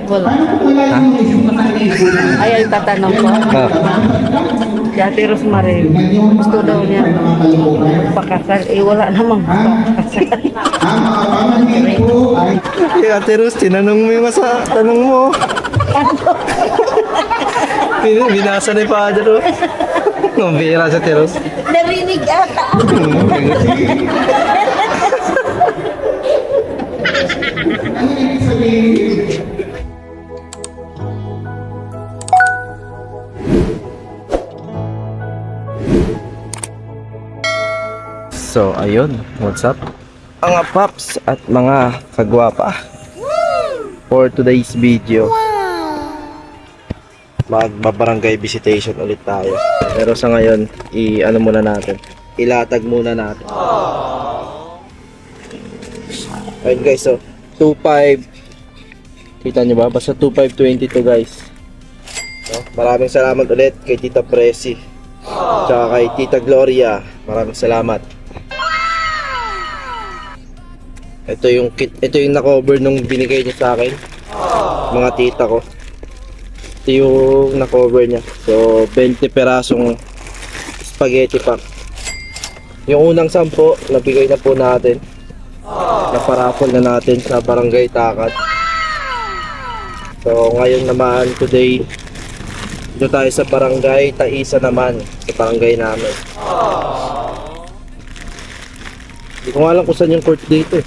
Wala. Ha? Ay, tatanong ko. Ah. Si Ate Rosemary, gusto daw niya pakasal. Eh, wala namang pakasal. Eh, Ate Rose, tinanong mo yung tanong mo. Binasa na yung Father Rose. Ang bihira sa Ate Rose. Narinig ata. So, ayun. What's up? Mga paps at mga kagwapa. For today's video, magbabarangay visitation ulit tayo. Pero sa ngayon, i-ano muna natin. Ilatag muna natin. Ayun guys, so 2.5. Kita nyo ba? Basta 2.522 guys. So, maraming salamat ulit kay Tita Presi. Tsaka kay Tita Gloria. Maraming salamat. Ito yung na-cover nung binigay niya sa akin. Mga tita ko. Ito yung na-cover niya. So, 20 perasong spaghetti pack. Yung unang 10, nabigay na po natin. Naparapol na natin sa Barangay Takat. So, ngayon naman, today, dito tayo sa Barangay Taisa naman. Sa barangay namin. Hindi ko nga alam kung saan yung court dito eh.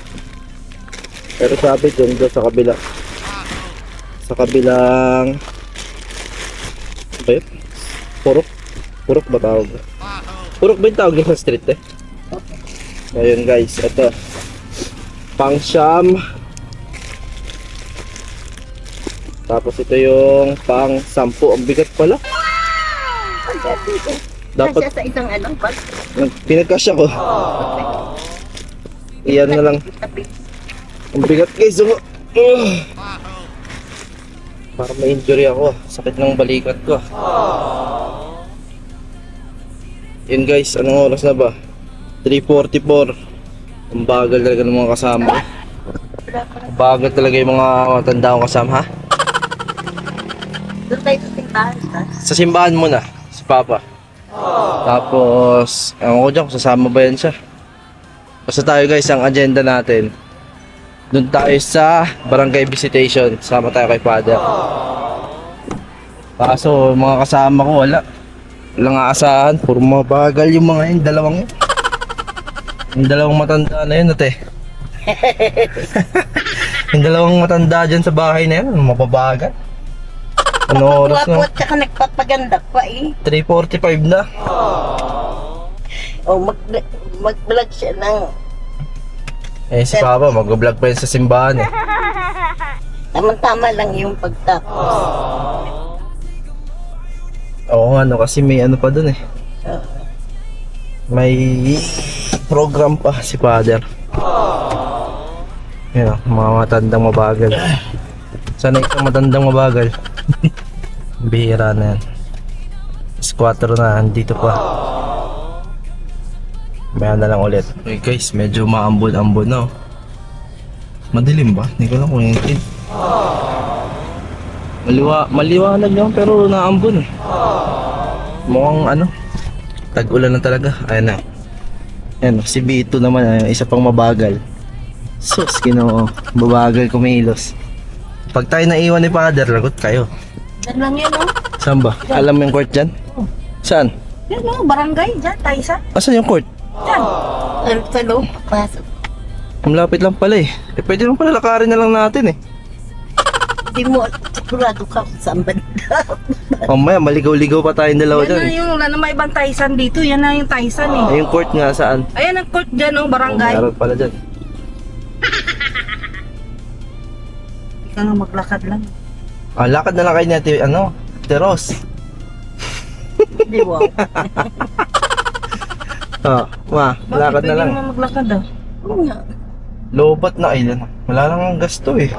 Pero sabi dyan sa kabila. Sa kabilang ba yun? Purok ba tawag? Purok ba yung tawag yun sa street eh? Ayun guys, ito pang-siyam. Tapos ito yung pang-10. Ang bigat pala. Dapat sa isang bag. pinagkasya ko. Iyan na lang. Ang bigat guys. Para ma-injury ako. Sakit ng balikat ko. Yun guys, anong oras na ba? 3:44. Ang bagal talaga ng mga kasama. Ang bagal talaga yung mga matanda kong kasama, ha? Doon tayo sa simbahan. Sa simbahan muna, si Papa. Tapos, ewan ko dyan kung sasama ba yan siya. Basta tayo guys, ang agenda natin, doon tayo sa barangay visitation. Sama tayo kay Father. Kaso mga kasama ko wala. Walang aasahan. Puro mabagal yung mga yun. Yung dalawang matanda na yun ate. Yung dalawang matanda dyan sa bahay na yun. Mababagal. Ano oras na? At saka nagpapaganda pa eh. 3:45 na. O mag-vlog siya ng Eh si Papa mag-vlog pa yun sa simbahan eh. tama-tama lang yung pagtapos. Oo nga no, kasi may ano pa dun eh. May program pa si Father. Yan o, mga matandang mabagal. Sana isang matandang mabagal. Bihira na yan. Squatter na, andito pa. Maya na lang ulit. Okay guys, medyo maambon-ambon na. Madilim ba? Hindi ko lang kung yung kid. Maliwanag lang pero naambon eh. Mukhang ano, tag-ulan na talaga. Ayan na. Ayan, si Bito naman, isa pang mabagal. Sus, Ginoo, mabagal kumilos. Pag tayo naiwan ni Father, lagot kayo. Yan lang yan, no? Saan ba? Alam mo yung court dyan? Saan? Yan, no? Barangay, dyan, tayo sa. Asan yung court? Dyan. Sa loob, pasok. Malapit lang pala eh. Eh pwede lang pala lakarin na lang natin eh. Hindi mo sigurado ka kung saan banda. Mamaya maligaw-ligaw pa tayong dalawa Yan na dyan. yung, wala naman ibang Taisan dito. Yan na yung Taisan eh. Eh yung court nga saan? Ayan ang court dyan, no? Barangay. Meron pala dyan. Hindi ka nga maglakad lang. Ah, lakad na lang kayo natin, ano? Teros. Hindi, wow. Ah, lakad na lang. Bakit pwede naman maglakad ah? Oo nga. Lobat na island. Wala lang ang gasto eh.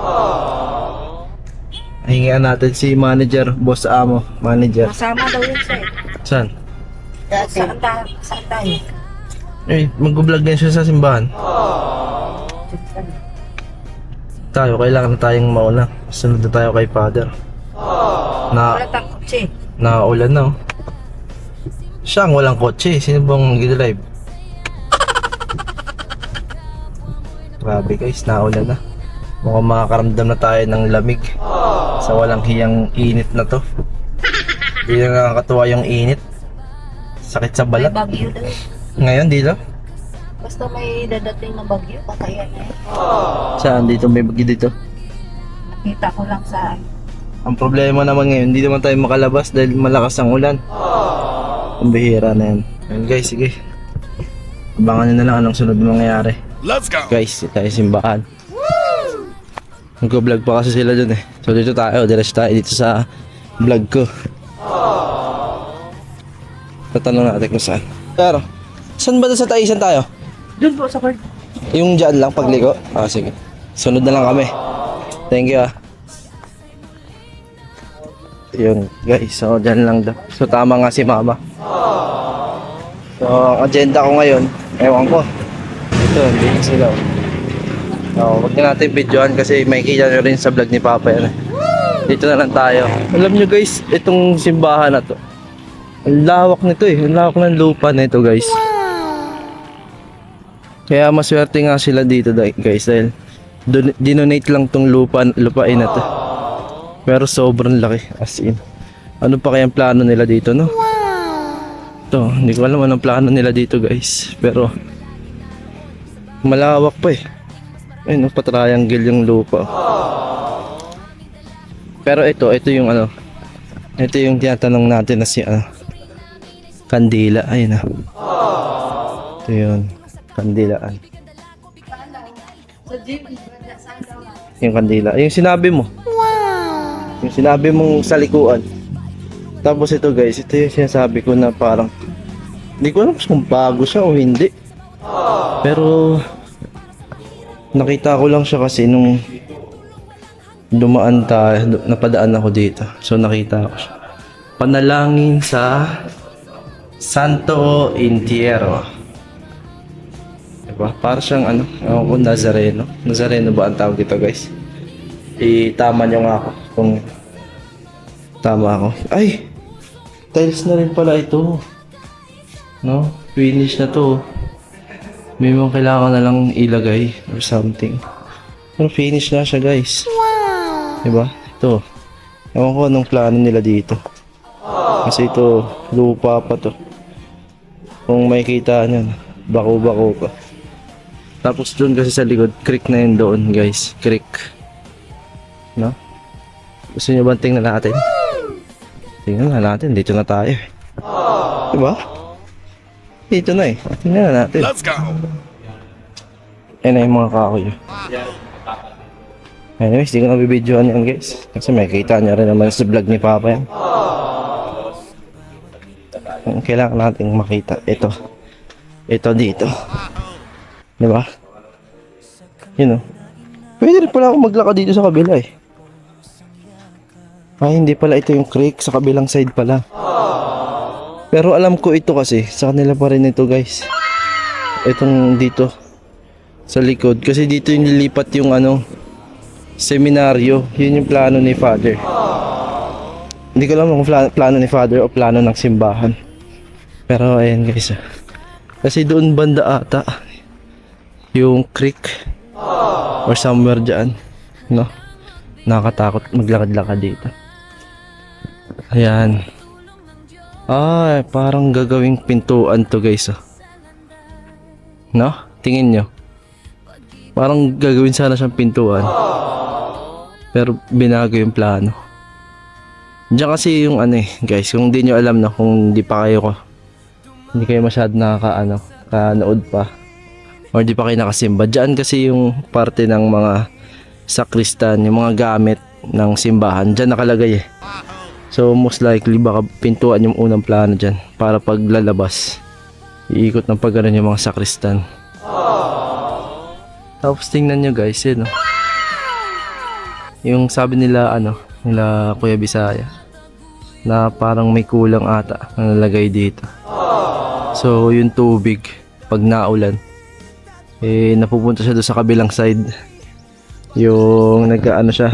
Hingian natin si manager, boss amo, manager. Masama daw yun siya eh. Saan? Saan tayo? Eh, mag-vlog din siya sa simbahan. Tayo, kailangan na tayong mauna. Sunod na tayo kay Father. Wala tang kotse. Naulan na oh. Siya ang walang kotse. Sino bang nag-drive? Grabe guys, naulan na. Mukhang makakaramdam na tayo ng lamig sa walang hiyang init na to. Hindi na nakakatuwa yung init. Sakit sa May balat. bagyo daw. Ngayon dito? Basta may dadating na bagyo, kakayan na yun. Saan dito? May bagyo dito? Nakita ko lang sa Ang problema naman ngayon, hindi naman tayo makalabas dahil malakas ang ulan. Ang bihira na yan. Ayun guys, sige. Abangan nyo na lang anong sunod na mangyayari. Let's go. Guys, tayo simbahan. Nag-vlog pa kasi sila dun eh. So dito tayo, diretso tayo dito sa vlog ko. Tatanong natin kung saan. Pero, saan ba sa Taisan tayo? doon po sa court. Yung dyan lang pagligo? Ah, sige. Sunod na lang kami. Thank you ah. Yun guys, so dyan lang daw. So tama nga si mama. So ang agenda ko ngayon, ewan ko. Ito, hindi sila. So wag na natin videoan kasi may kita nyo rin sa vlog ni Papa yan. Dito na lang tayo. Alam nyo guys, itong simbahan na to. Ang lawak nito eh. Ang lawak ng lupa na ito guys. Kaya maswerte nga sila dito guys dahil dinonate lang tong lupain na to. Pero sobrang laki as in. Ano pa kayang plano nila dito no? Ito, hindi ko alam anong plano nila dito guys. Pero malawak pa eh. Ayun, pa-triangle yung lupa. Pero ito yung ano. Ito yung tinatanong natin na si Kandila. Ayun na. Ito yun. Kandilaan. Yung kandila. Yung sinabi mo. Yung sinabi mong salikuan. Tapos ito guys, ito yung sinasabi ko na parang hindi ko alam kung bago siya o hindi. Pero nakita ko lang siya kasi nung dumaan tayo, napadaan ako dito. So nakita ko siya. Panalangin sa Santo Entierro. Diba? Para siyang Nazareno. Nazareno ba ang tawag dito guys? Itama nyo nga ako kung tama ako. Ay! Tiles na rin pala ito. No? Finish na to. May mga kailangan na lang ilagay or something. Pero finish na siya guys. Diba? Ito. Ewan ko anong plano nila dito. Kasi ito, lupa pa to. Kung makikita nyo, bako-bako pa. Tapos doon kasi sa likod, creek na yun doon guys. Creek. No? Gusto nyo ba tingnan natin? Tingnan na natin, dito na tayo. Diba? Dito na eh. Tingnan na natin. Let's go. Ayan na yung mga kahoy. Anyways, di ko na bibidyoan yan guys. Kasi may kita nyo rin naman sa vlog ni Papa yan. Kailangan natin makita. Ito. Ito dito. Diba? Yun o. Pwede rin pala akong maglakad dito sa kabila eh. Ay, hindi pala ito yung creek. Sa kabilang side pala. Pero alam ko ito kasi. Sa kanila pa rin ito guys. Itong dito. Sa likod. Kasi dito yung nilipat yung seminaryo. Yun yung plano ni Father. Hindi ko alam kung plano ni Father o plano ng simbahan. Pero ayan guys. Kasi doon banda ata yung creek or somewhere dyan, no? Nakakatakot maglakad-lakad dito. Ayan. Ay, parang gagawing pintuan to guys, oh. No? Tingin nyo. Parang gagawin sana siyang pintuan. Pero binago yung plano. Diyan kasi yung guys, kung di nyo alam na, kung di pa kayo hindi kayo masyado kanood pa or di pa kayo nakasimba, dyan kasi yung parte ng mga sakristan, yung mga gamit ng simbahan, dyan nakalagay eh. So most likely baka pintuan yung unang plano dyan para paglalabas iikot ng pagganon yung mga sakristan. Tapos tingnan nyo guys yun, no? Yung sabi nila nila Kuya Bisaya na parang may kulang ata na nalagay dito. So yung tubig pag naulan napupunta siya doon sa kabilang side. Yung siya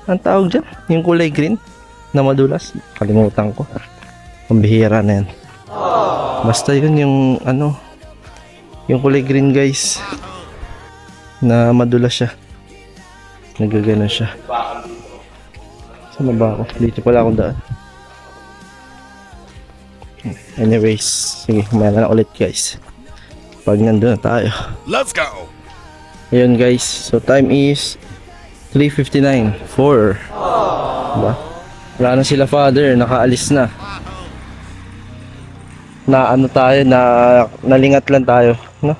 Ang tawag dyan? Yung kulay green na madulas. Kalimutan ko. Pambihira na yan. Basta yun yung ano, yung kulay green guys. Na madulas siya. Nagagano siya. Saan na ba ako? Dito pala akong daan. Anyways, sige, kumaya na ulit guys. Pag nandun na tayo. Let's go! Ayun guys, so time is 3:59. 4. Diba? Wala na sila father, nakaalis na. Na ano tayo, nalingat lang tayo, no?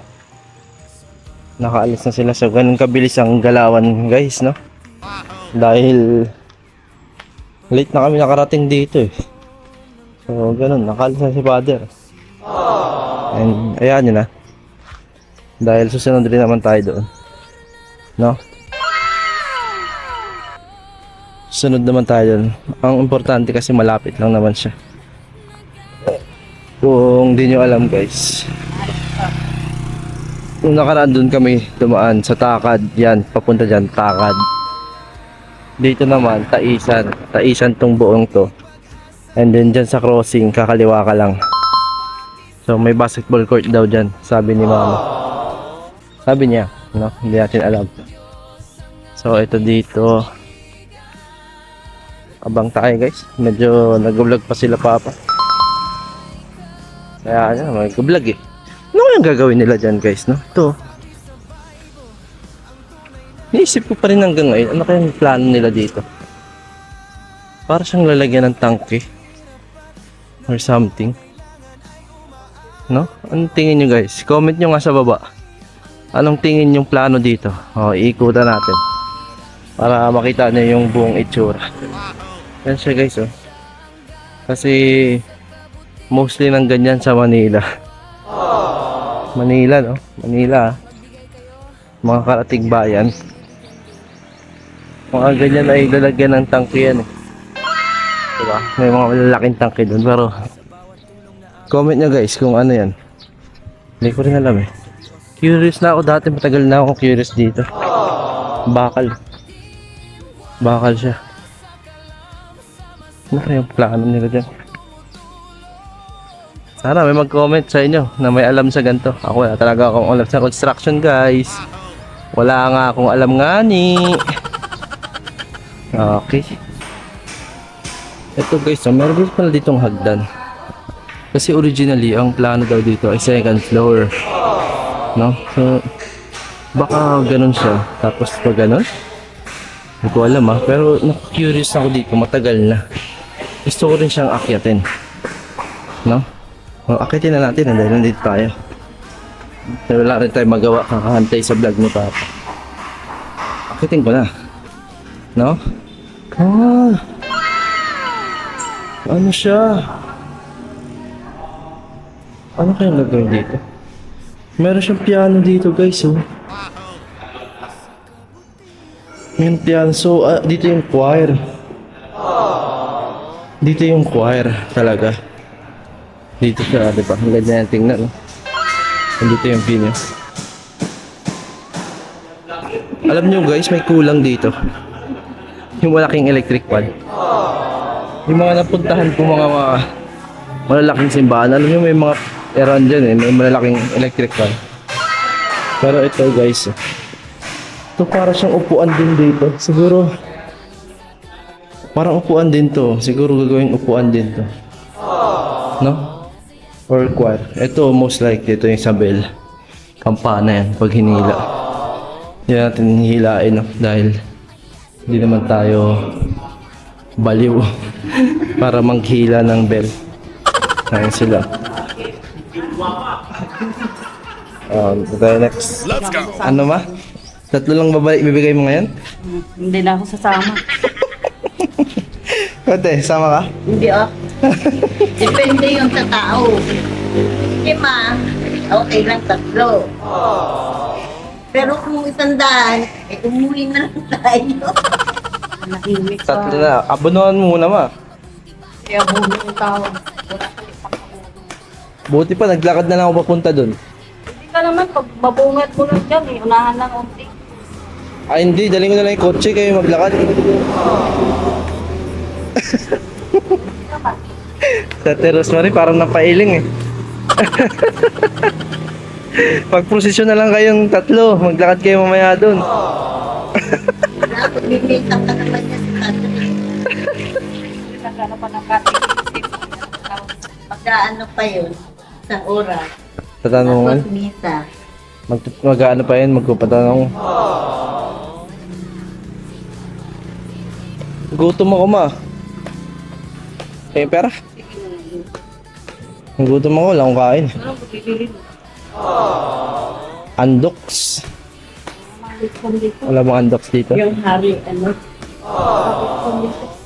Nakaalis na sila, so ganun kabilis ang galawan guys, no? Dahil late na kami nakarating dito eh. So ganun, nakaalis na si father. And ayan yun na. Dahil susunod rin naman tayo doon, no? Sunod naman tayo doon. Ang importante kasi malapit lang naman siya. Kung di nyo alam guys, nung nakaraan doon kami dumaan sa Takad, yan, papunta dyan, Takad. Dito naman, Taisan. Taisan tong buong to. And then dyan sa crossing, kakaliwa ka lang. So may basketball court daw dyan, sabi ni mama. Sabi niya, no? Hindi natin alam. So ito dito. Abang tayo guys. Medyo nag-vlog pa sila papa. Kaya ano, mag-vlog eh. Ano yung gagawin nila dyan guys, no? Ito. Naisip ko pa rin hanggang ngayon, ano kayang plano nila dito? Para siyang lalagyan ng tangke. Or something. No? Anong tingin nyo guys? Comment nyo nga sa baba. Anong tingin yung plano dito? O, iikutan natin. Para makita nyo yung buong itsura. Yan siya guys, oh. Kasi mostly nang ganyan sa Manila. Manila, no? Manila. Mga karatig bayan. Mga ganyan ay lalagyan ng tangke yan, eh. Diba? May mga malalaking tangke dun. Pero comment nyo guys kung ano yan. Hindi ko rin alam eh. Curious na ako dati. Matagal na ako curious dito. Bakal. Bakal siya. Ano kaya yung plano nila dyan? Sana may mag-comment sa inyo na may alam sa ganito. Ako wala talaga akong alam sa construction guys. Wala nga akong alam nga ni. Okay. Ito guys, so meron pala ditong hagdan. Kasi originally ang plano daw dito ay second floor. No? So baka ganun siya. Tapos pag ganun, hindi ko alam pero curious ako dito, matagal na. Gusto ko rin siyang akyatin. No? O, akyatin na natin dahil nandito tayo. Pero wala rin tayo magawa, kakahantay sa vlog ni Papa. Akyatin ko na. No? Ah! Ano siya? Ano kayang gagawin dito? Meron siyang piano dito guys, oh. Yung piano. So, dito yung choir. Dito yung choir talaga. Dito siya, di ba? Ang ganda yung tingnan, no? Dito yung piano. Alam nyo guys, may kulang dito. Yung malaking electric pan. Yung mga napuntahan ko mga malalaking simbahan. Alam nyo, may mga around dyan eh. May malalaking electric pan. Pero ito guys, ito para siyang upuan din dito. Siguro parang upuan din to. Siguro gagawing upuan din to. No? Or choir. Ito most likely ito yung Isabel. Kampana yan pag hinila. Hindi natin hilain, no? Dahil hindi naman tayo baliw para manghila ng bell. Ayan sila. Tayo next. Let's go! Ano ma? Tatlo lang bibigay mo ngayon? Hindi na ako sasama. Kote, sama ka? Hindi Depende yung sa tao. 5, okay lang 3. Pero kung 100, umuwi na lang tayo. Nahimik ka. Tatlo na. Abonohan mo muna ma. Kaya bulo yung tawag. Buti pa, naglakad na lang ako papunta dun. Hindi ka naman, pag mabungat mo lang dyan, unahan lang unti. Ay hindi, daling ko na lang yung kotse kayo maglakad. Sa Rosemary parang napailing eh. Pag-prosesyon na lang kayong tatlo, maglakad kayo mamaya doon. Bibintang ka naman niya si Catherine. Nagkano pa ng cutting system. Pagkaano pa yun, isang oras. Tatanungan, Tapos misa. mag-ano pa yun, magpapatanong. Gutom ako ma. Kaya pera? Gutom ako, wala akong kain. Ano ko bibili mo? Andoks. Wala bang andoks dito? Yung hari, ano?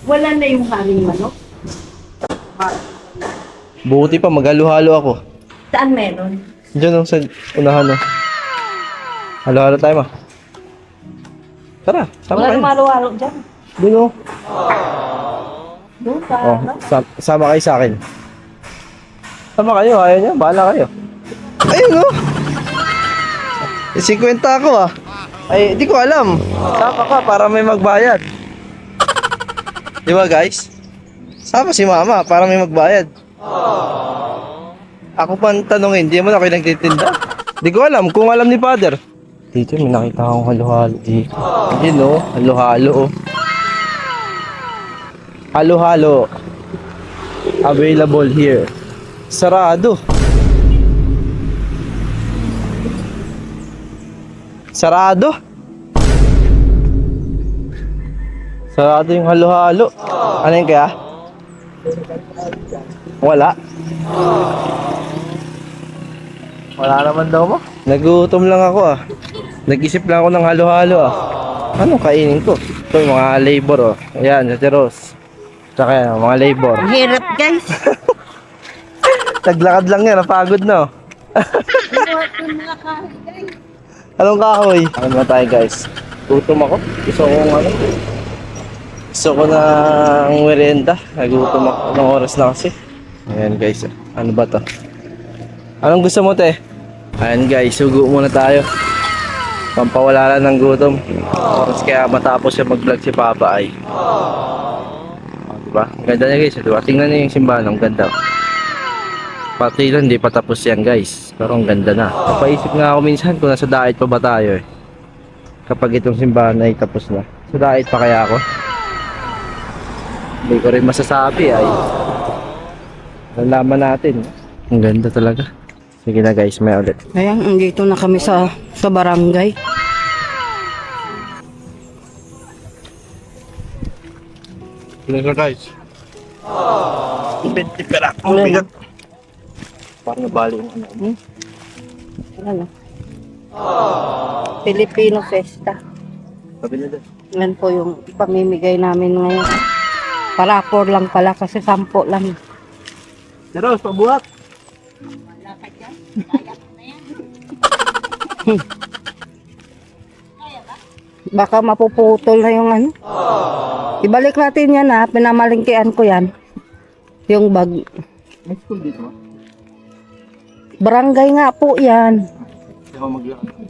Wala na yung haring manok. Buti pa, maghalo-halo ako. Saan meron? Diyan sa unahan no. Halo-halo tayo ma. Tara, sama Wala kayo. na malo-halo dyan. Doon oh. Doon ka. Oh, sama kayo sa akin. Sama kayo, ayaw niya, bahala kayo. Ayun oh. 50 ako ah. Ay, di ko alam. Sama ka para may magbayad. Di ba guys? Sama si mama para may magbayad. Ako pa ang tanongin, hindi mo na kayo nagtitinda. Di ko alam, kung alam ni father. Dito, may nakita akong halo-halo dito. Yun oh, halo-halo oh. Halo-halo. Available here. Sarado. Sarado. Sarado yung halo-halo. Ano yun kaya? Wala. Wala naman daw mo. Nagutom lang ako ah. Nag-isip lang ako ng halo-halo ah. Ano kainin ko? Ito yung mga labor oh. Ayan, sa Teros. Tsaka yan, mga labor. Ang hirap guys. Naglakad lang yan, napagod na oh. Anong kahoy? Ano na tayo guys? Gutom ako. Gusto ko ng merienda. Nagutom ako. Anong oras na kasi? Ayan guys. Ano ba to? Anong gusto mo te? Ayan guys, sugo muna tayo. Pampawala lang ng gutom. Oras kaya matapos siya mag-vlog si Papa ay. Diba? Ang ganda niya guys. Diba? Tingnan niyo yung simbahan. Ang ganda. Pati lang, hindi pa tapos yan guys. Pero ang ganda na. Napaisip nga ako minsan kung nasa diet pa ba tayo eh. Kapag itong simbahan ay tapos na. Sa diet pa kaya ako? Hindi ko rin masasabi ay. Nalaman natin. Ang ganda talaga. Sige na guys, may ulit. Ayan, andito na kami sa barangay. Sige na guys. 20 pera. Ang bigat. Parang nabali yung ano. Ano? Filipino Festa. Sabi na doon. Yan po yung pamimigay namin ngayon. Para 4 lang pala kasi 10 lang. Teros, pabuhat. Baka mapuputol na yung ano. Ibalik natin yan ha. Pinamalingkian ko yan. Yung bag. May school dito ba? Barangay nga po yan. Hindi ako maglakad.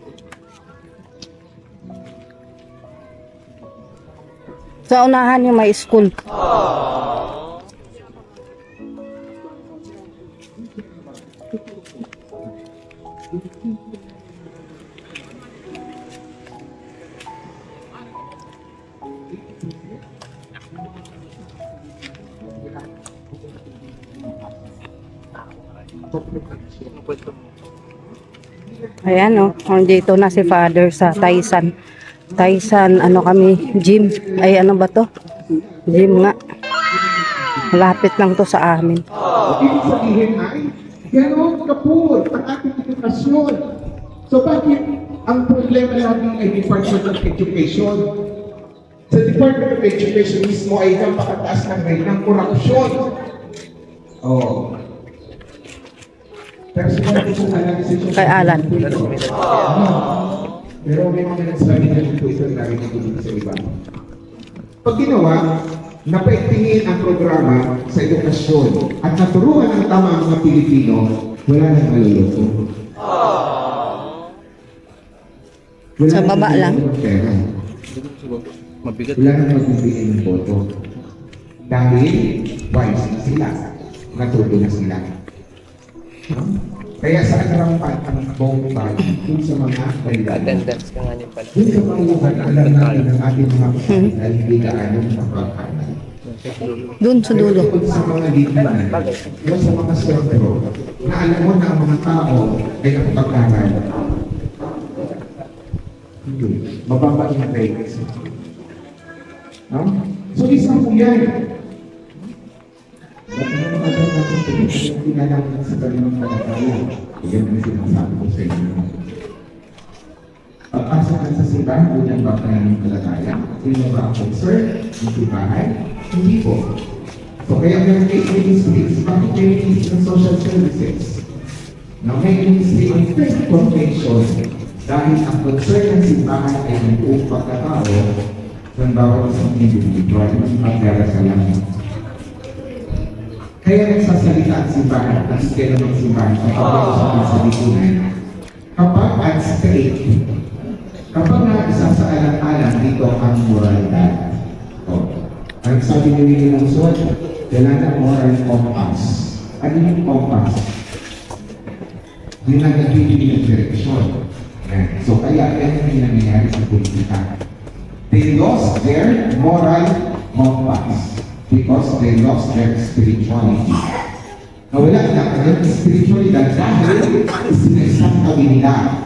Sa unahan yung may school. Ayan o, dito na si Father sa Taisan. Taisan, ano kami, gym. Ay, ano ba to? Gym nga. Malapit lang to sa amin. Ibig sabihin ay, gano'n kapur ang ating edukasyon. So bakit ang problema lagi ay Department of Education? Sa Department of Education mismo ay napakataas ng rate ng korupsyon. Oh. Pero siguro ko sa analysis Kay Alan. Pero may mga nagsabi na dito ito narinig ko dito sa iba. Pag ginawa, napaigtingin ang programa sa edukasyon at naturuan ng tama ang mga Pilipino, wala nang maluloko. Sa baba lang. Pera. Mabigat. Wala nang magbibigay ng boto. Dahil wise na sila. Natuto na sila. No? Kaya sa agarapan ang vote body dun sa mga kailangan. Attendance ka nga niyo pala. Dun sa mga lugar na alam natin ang ating mga kapatid na hindi gaano mapagkanan. Doon sa dulo. Doon sa mga lipunan, o sa mga sentro, na alam mo na ang mga tao ay nakapagkanan. Hindi. Mababa yung rates. No? So, isang po yan. Ba't naman natin natin pinalaman sa kanilang palataya? Yan ang sinasabi ko sa inyo. Pag-asa ka sa simbahan, unang ba ka ng palataya? Sino ba ang concern ng simbahan? Hindi po. So, kaya may ministries, bakit may ministry ng social services? Na may ministry ng faith formation dahil ang concern ng simbahan ay ang buong pagkatao ng bawat isang individual ng pagdarasalan. Kaya nagsasalita ang simbahan at kaya ng simbahan sa pagdarasalan sa lipunan. Kapag at straight, kapag naisasaalang-alang dito ang moralidad. Ang sabi ni Willie Lungsod, kailangan ng moral compass. Ano yung compass? Yun ang nagbibigay ng direksyon. So kaya yan ang nangyayari sa politika. They lost their moral compass because they lost their spirituality. Nawala na kanyang spiritualidad dahil sinesang tabi nila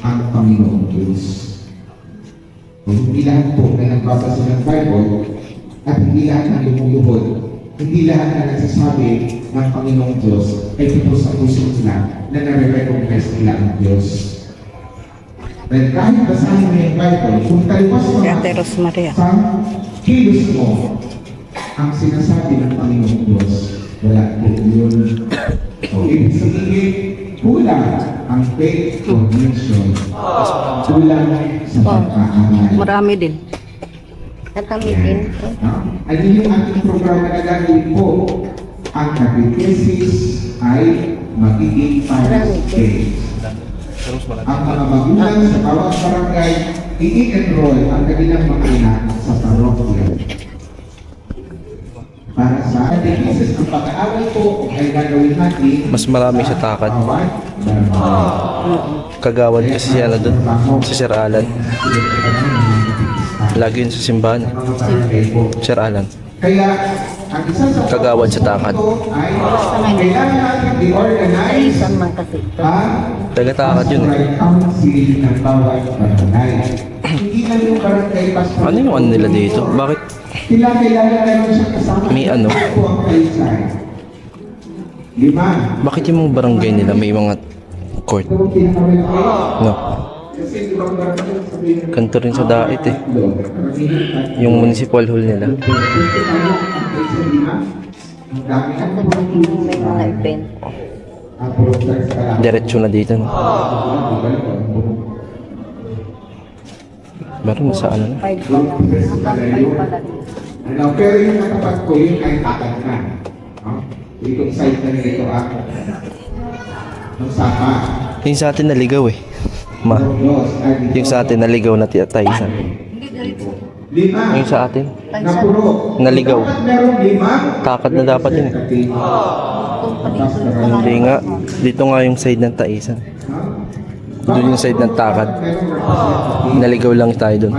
ang Panginoong Diyos. Kung hindi lahat po na nagbabasa ng Bible at hindi lahat na lumuluhod, hindi lahat na nagsasabi ng Panginoong Diyos ay totoo sa puso nila na nare-recognize nila ang Diyos. Dahil kahit basahin mo yung Bible, kung talipas mo Ate Rosmaria. sa kilos mo ang sinasabi ng Panginoong Diyos, wala po yun. So, ibig sabihin, kulang ang faith formation. Kulang sa pagkaaral. Marami din. Natamitin ko. Ano yung ating programa na gagawin po? Ang catechesis ay magiging Paris Days. Ang mga magulang sa bawat barangay, i-enroll ang kanilang mga anak sa parokya. Para sa catechesis, ang pag-aaral po ay gagawin natin Mas marami sa takad. bawat barangay. Kagawad kasi siya na doon. Si Sir Alan. Lagi yun sa simbahan. Mga barangay po. Sir Alan. Kaya, ang isa sa Kagawad sa takad. ay kailangan natin i-organize Isang man kasi ito. ang Taga-takad yun eh. pastoral council ng bawat barangay. Hindi lang yung barangay pastoral. Ano yung ano nila dito? Bakit Kailangan naman siya kasama. May ano? Ito ang kaisan. 5. bakit yung mga barangay nila may mga court? Ito ang pinakamalaki. No. Kasi ibang barangay sabihin Kanto rin sa dait eh. Yung municipal hall nila. ang dami ang May mga event. Diretso na dito. No? Meron sa ano na. 5 pa lang. Hanggang 5 pa lang. Pero yung natapat ko, yun ay takad na. Itong side na nito ng sapa. Yung sa atin naligaw eh. Ma. Yung sa atin naligaw na tiyataysan. 5. Yung sa atin. Na puro. Naligaw. Dapat meron 5. Takad na dapat yun eh. Hindi nga. Dito nga yung side ng taisan. Doon yung side ng takad. Naligaw lang tayo doon.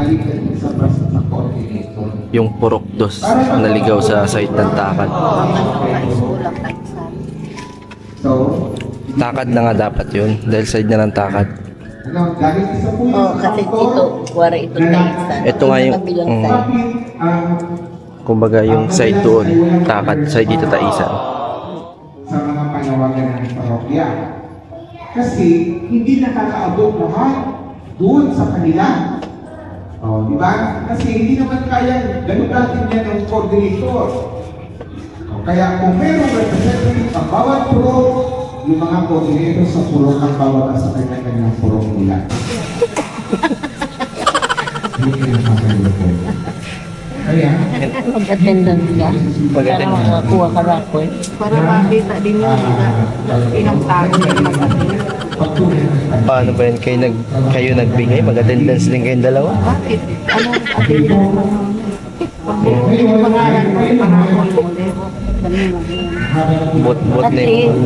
Yung purok dos. Naligaw sa side ng takad. Kulang tayo sa So, Takad na nga dapat yun. Dahil side na ng takad. dahil isa po yung Oo, kasi dito, kuwara ito tayo sa. Ito nga yung- Kabilang mm. side. Kumbaga yung side doon. Takad. Side dito taisan. sa mga panawagan ng parokya. Kasi hindi nakakaabot lahat doon sa kanila. Di ba? Kasi hindi naman kaya ganun natin yan ng coordinator. Kaya kung mayroong representative ang bawat purok, yung mga coordinator sa purok ang bawat sa kanya-kanyang purok nila. Hindi kayo nakakaluto. Mag-attendance ka. Para Mag-attend. makakuha ka rapol. Para makita din yung ilang tao na mag-attend. Paano ba yan? Kayo nagbigay? Mag-attendance din kayong dalawa? Bakit? Anong attendance mo? Pangalan mo, pangalan mo ulit. Bot-bot na Kasi yun.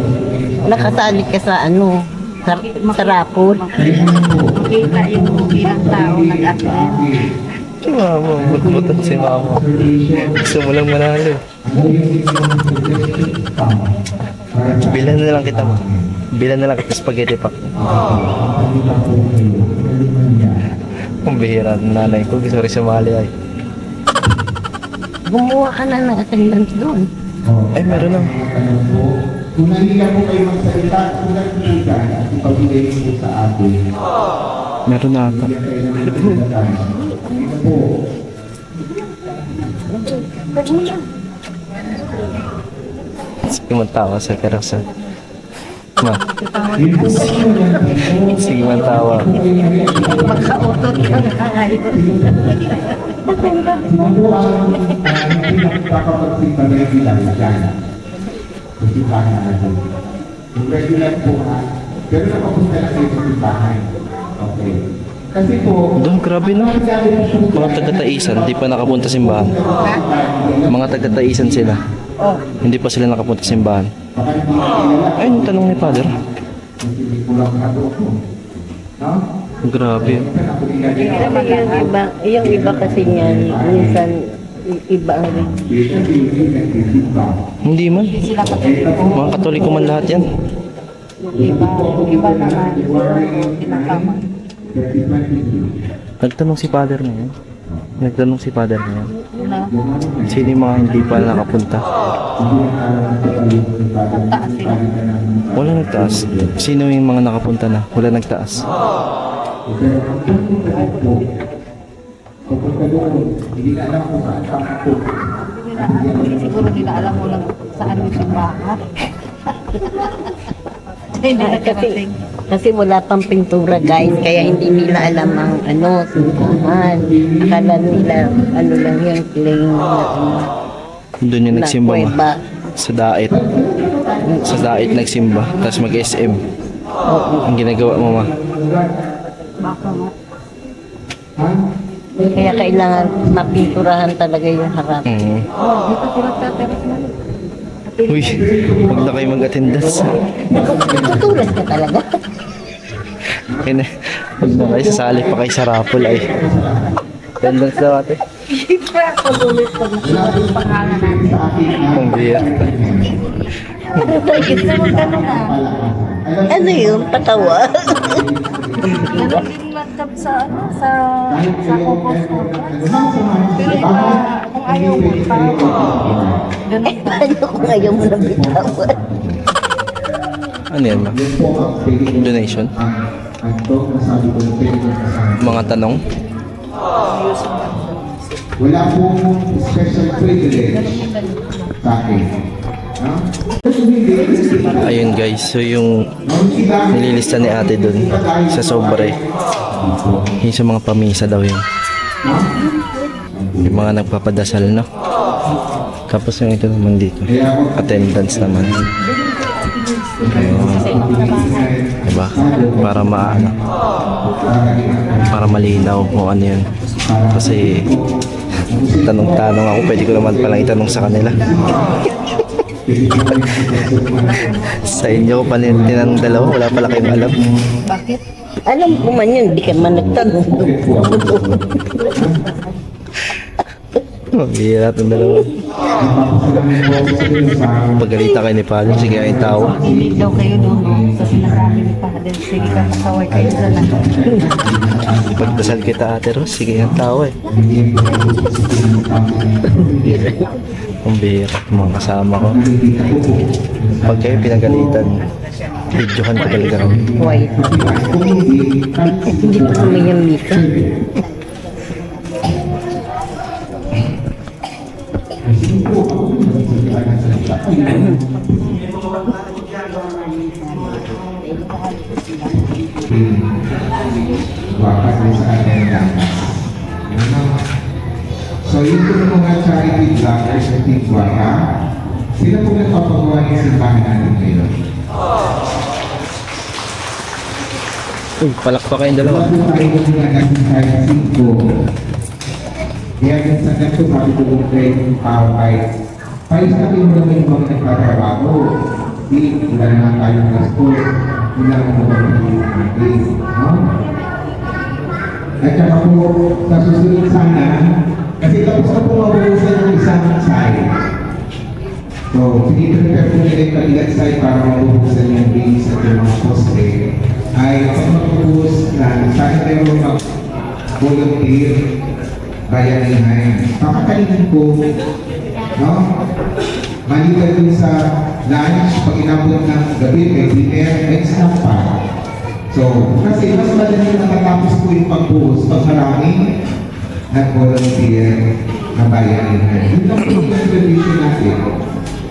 nakasali ka sa ano, sa rapol. Makita yung ilang tao nag-attend. Si mama, bot-botan si mama. Gusto mo lang manalo. Bilan na lang kita. Bilan na lang kita spaghetti pack. Kung bihira ng nanay ko, gusto rin sumali ay. Gumawa ka na ng attendance doon. Ay, meron lang. Kung nahila po kayo magsalita, sulat po dyan at ipabigay po sa atin. Meron na ata. Sige man tawa sa karasa. Ma. Sige man tawa. Makautot ka na ngayon. Nakakapagsimba na yung bilang dyan. Simbahan na natin. Yung regular po ha. Pero nakapunta na kayo sa simbahan. Okay. Kasi po, Doon, grabe na. Mga taga-taisan, hindi pa nakapunta simbahan. Mga taga-taisan sila. Hindi pa sila nakapunta simbahan. Ayun, tanong ni Father. Grabe. Yung iba kasi niyan, minsan iba ang Hindi man. Mga katoliko man lahat yan. Yung iba naman, tinatama. Nagtanong si Father na yan. Nagtanong si Father na yan. Sino yung mga hindi pa nakapunta? Taas sila. Wala nagtaas. Sino yung mga nakapunta na? Wala nagtaas. Siguro nila alam mo lang saan yung simbahan. Hindi na kasi, kasi wala pang pintura guys, kaya hindi nila alam ang ano, simbahan. Akala nila ano lang yung plain na ano, Doon yung na nagsimba ma. kuweba. Sa Dait. Sa Dait nagsimba. Tapos mag-SM. Oo. Ang ginagawa mo ma. Baka nga. Kaya kailangan mapinturahan talaga yung harap. Dito sila sa terrace na. Uy, huwag na kayo mag-attendance. Tutulas ka talaga. Kaya na, huwag na kayo sasali pa kayo sa raffle ay. Attendance daw ate. Pag-ulit pag yung pangalan natin. Ang biya. Kasi magkano na. Ano yun? Patawa. Meron din laptop sa ano, sa Cocos Pero iba, kung ayaw mo, parang ganun ba? Ano kung ayaw mo na bitawan? Ano yan ma? Donation? Mga tanong? wala pong special privilege sa akin. No? Ayun guys, so yung nililista ni ate dun sa sobre. Yung sa mga pamisa daw yun. Yung mga nagpapadasal, no? Tapos yung ito naman dito. Attendance naman. Ayun. Diba? Para maano. Para malinaw kung ano yun. Kasi tanong-tanong ako, pwede ko naman palang itanong sa kanila. Sa inyo ko pa tinanong dalawa, wala pala kayong alam. Bakit? Alam ko man yun, di ka man nagtanong. Bihira itong dalawa. Paggalita kayo ni Padre, sige ay tawa. Hindi daw kayo doon sa sinasabi ni Father. Sige ka, pasaway kayo sa lang. Pagdasal kita ate Ros, sige ang tawa eh. Ang bihira, mga kasama ko. Pag kayo pinagalitan, videohan ko talaga kami. Why? Hindi pa naman yung misa. So yung mga charity vloggers at Team Guata, sila po nagpapagawa ng simbahan natin ngayon. Uy, palakpak kayong dalawa. Wala po tayo kung nga natin kahit 5. Kaya minsan na ito, sabi ko kung kayo yung tao ay tayo sa akin mo naman yung mga nagtatrabaho. Hindi, wala naman tayong gasto. Wala naman mga natin. No? At saka po, sa susunod sana, kasi tapos na po mabuhusan ng isang side. So, pinipinipin po nila yung kabilang side para mabuhusan yung base at yung mga poste. Ay kapag magbuhos na sana tayo mag-volunteer bayanihan. Pakakainin po, no? Maliban din sa lunch, pag inabot ng gabi, may dinner, may snack pa. So, kasi mas madali nakatapos po yung pagbuhos pag maraming nag-volunteer na bayanihan. Yun lang po yung tradition natin.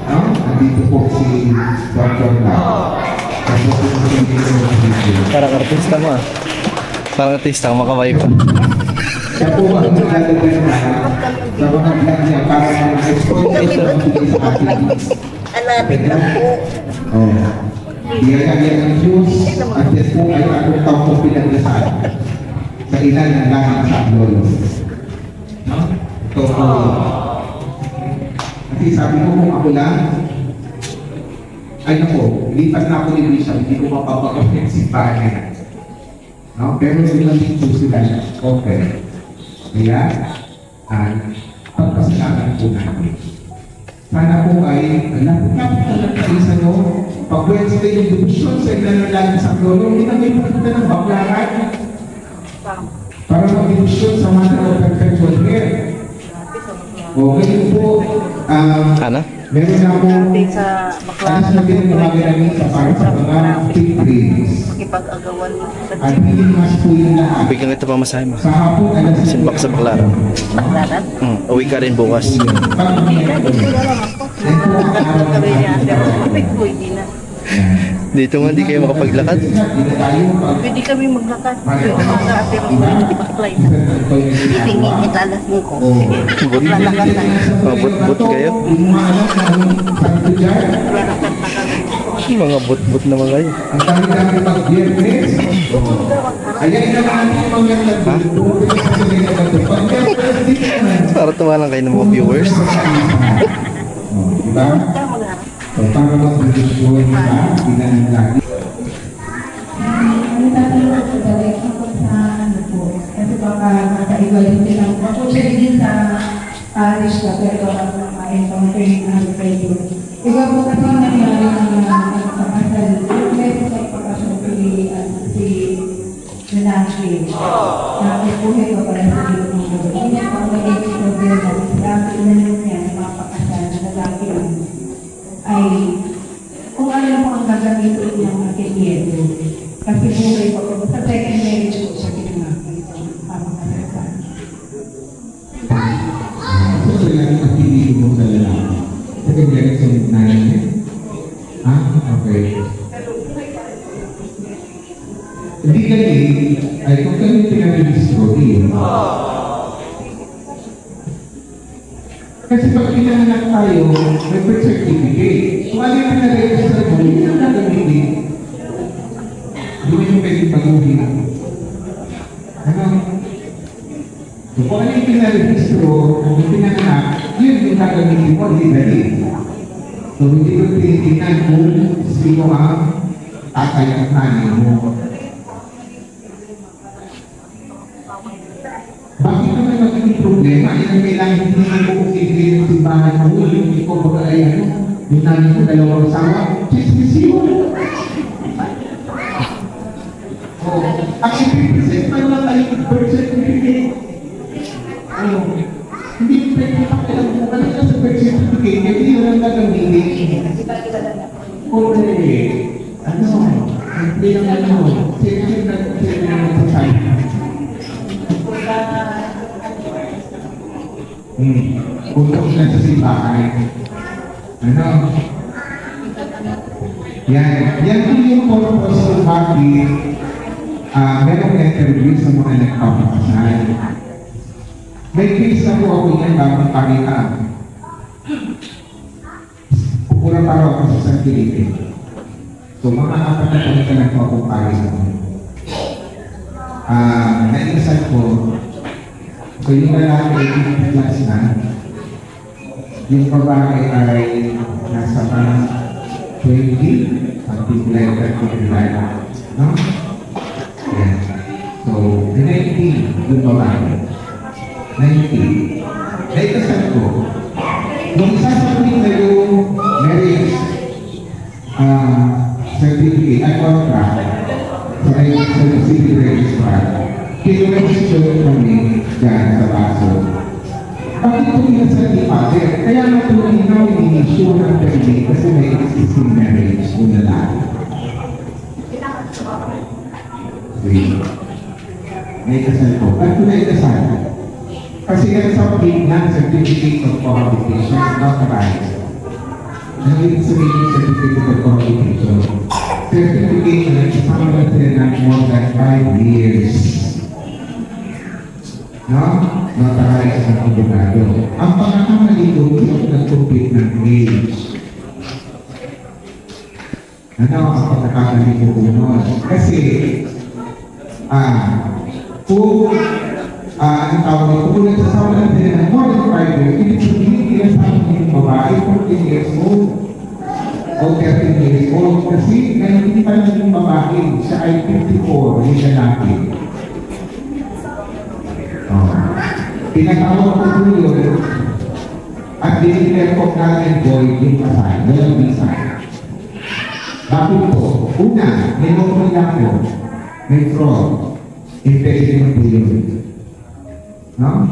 No? Nandito po si Dr. Lau. Parang artista mo ah. Parang artista ka, makaway pa. Siya po ang naglalagay na sa mga vlog niya para ma-export ito ang bigay sa atin. Alapit lang po. Oh. Iyagagyan ng juice at yan po ay atong taong po pinaglasaan sa ilan ng langit sa lolo. No? Ito po. Kasi sabi ko kung ako lang, ay nako, lipat na ako ni Bishop, hindi ko mapapagawin yung simbahan niya. No? Pero silang dito sila, okay. Kaya, pagpasalamat po natin. Sana po ay, lapit-lapit na lang kayo sa no, pag Wednesday yung devotion sa ilan ng langit sa lolo, hindi na kayo pupunta ng baklaran. Para mag-devotion sa mga perpetual care. O, ngayon po, Ano? meron na po, alas na pinagmamagay namin sa para sa mga pilgrims. Makipag-agawan mo sa At hindi mas po yung lahat. Bigyan kita pa masahe mo. Sa hapon, alas na Sinbak sa Baclaran. baklaran. Uwi ka rin bukas. Pag Dito na lang ako. Kami niya, pero kapit ko, hindi na. Dito nga, di kayo makapaglakad. Pwede kami maglakad. Umaga, pero hindi baklay na. Hihingi kita alas mo ko. Sige, lalakad na. But kayo? Lalakad na kami. Mga but naman kayo. Ang dami-dami pag-biyernes. Ayan na natin yung mga nagtutulog sa kanila ng pag-biyernes dito naman. Para tumalang kayo ng mga viewers. Diba? So, para mag-desisyon sa pinanang lagi. Ano tatanong ko direct ako sa ano po, kasi baka makaiwalay din ako. Ako siya din sa parish ka, pero ako ma-encounter yung ano kayo. Iba po kasi nangyari na nagpapasal, may pagpapasal si Nanashville. Tapos po ito para sa dito ng gabi. Hindi po magiging problema. Grabe na nyo yan, mapapasal na lalaki lang. Ay kung ano po ang gagamitin ng atelier. Kasi buhay pa po. Sa second marriage ko, sa ginawa ito. Pamakasal. So, sila yung pagpili mo sa lalaki. Sa kanya sa nanay niya? Okay. Hindi kasi, ay kung kami pinag-registro, yun. Kasi pag pinanganak tayo, may birth certificate. Kung ano yung pinag-register mo, yun ang gagamitin. Hindi mo yung pwede pag-uwi. Ano? Kung ano yung pinag-registro, yung pinanganak, yun yung gagamitin mo, hindi dali. So, hindi ko tinitingnan kung sino ang tatay at nanay mo. Bakit naman magiging problema? Yan ang kailangan hindi naman ko kung ibigay ng simbahan mo. Yung ikaw baga ay ano, yung nanay mo dalawang asawa, chismisiyo. Ang i-present man lang tayo ng birth certificate. Ano? Hindi yung pwede pakilang mo ka na sa birth certificate, hindi yun ang gagamitin. Correct. Ano? Hindi lang ano. Sino na sa Punta ko na sa simbahan. Ano? Yan po yung purpose kung bakit merong interview sa mga nagpapakasal. May case na po ako yan bagong paritaan. Pupura pa ako sa San Felipe. So mga 4 na taon ka na po akong paritaan. Nainasal ko, so yung lalaki ay 50 plus na, yung babae ay nasa parang 20, something like that, no? Yeah. So, 19 yung babae. 19. Naikasal ko, nung isasabihin na yung marriage certificate at contract sa civil registrar, kinuregister kami dyan sa baso. Bakit tuloy sa father? Kaya natuloy na in-issue ng permit kasi may existing marriage yung lalaki. Wait. May kasal ko. Ba't ko na ikasal? Kasi yan sa page ng certificate of cohabitation, notarized. Ano yung sabihin certificate of cohabitation? Certificate na isama na sila ng more than 5 years. No? Notarized ng abogado. Ang pagkakamali doon, yung nag-compete ng age. Ano ang pagkakamali ko doon? Kasi, kung ang tawag nito, kung nagsasama na sila ng more than 5 years, ibig sabihin kinasama ng babae 14 years old o 13 years old. Kasi ngayon pa lang yung babae, siya ay 54, yung lalaki. Pinatawag ko po yun at dinigyan ko natin void yung kasal, walang visa. Bakit po? Una, niloko lang po, may fraud. Impediment po yun. No?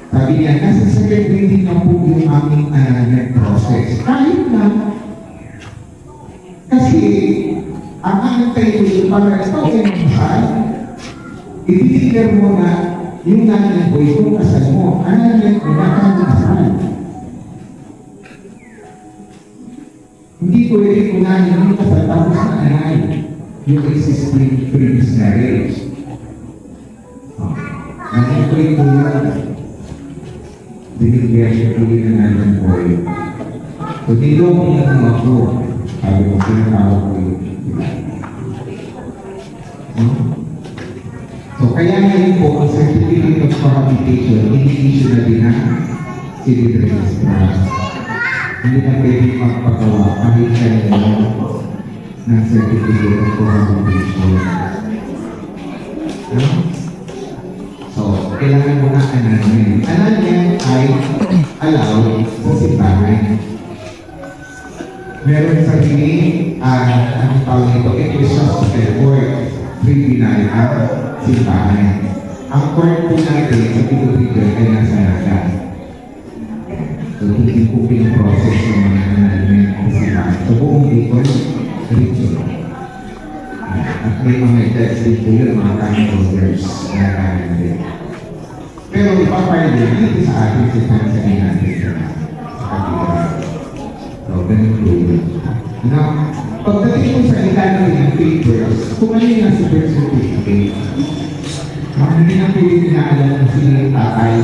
Sabi niya, nasa second reading na po yung aming net process. Kahit na, kasi ang antay ko yung para ito ay masal, i-declare mo na yung nanay ko, yung kasal mo, analit mo na kang kasal. Hindi ko rin unahin yung kasal tapos na anay yung existing previous marriage. Ano ko ito yun? Binigyan siya ko yun na natin po yun. So, dito ko yung ako. Sabi ko, pinatawag ko yun. So, kaya ngayon po, ang certificate of cohabitation, ini-issue na din na civil registrar. Hindi na pwede magpagawa kahit kayo ng certificate of cohabitation. So, kailangan mo na analin. Analin ay allowed sa simbahan. Meron sa piling, ang tawag nito, ecclesiastical court, tribunal at simbahan. Ang court po natin sa Pilipinas ay nasa naga. So, hindi po pinaprocess yung mga analin ng simbahan. So, buong Bicol, region. At may mga text din po yun, mga county holders na kaya din. Pero ipapayag din dito sa ating sitansanin natin sa kapitala. So, ganun po yun. Now, pagdating po sa itanong ng papers, kung ano yung nasa birth certificate, hindi na po yung pinaalam na sila yung tatay.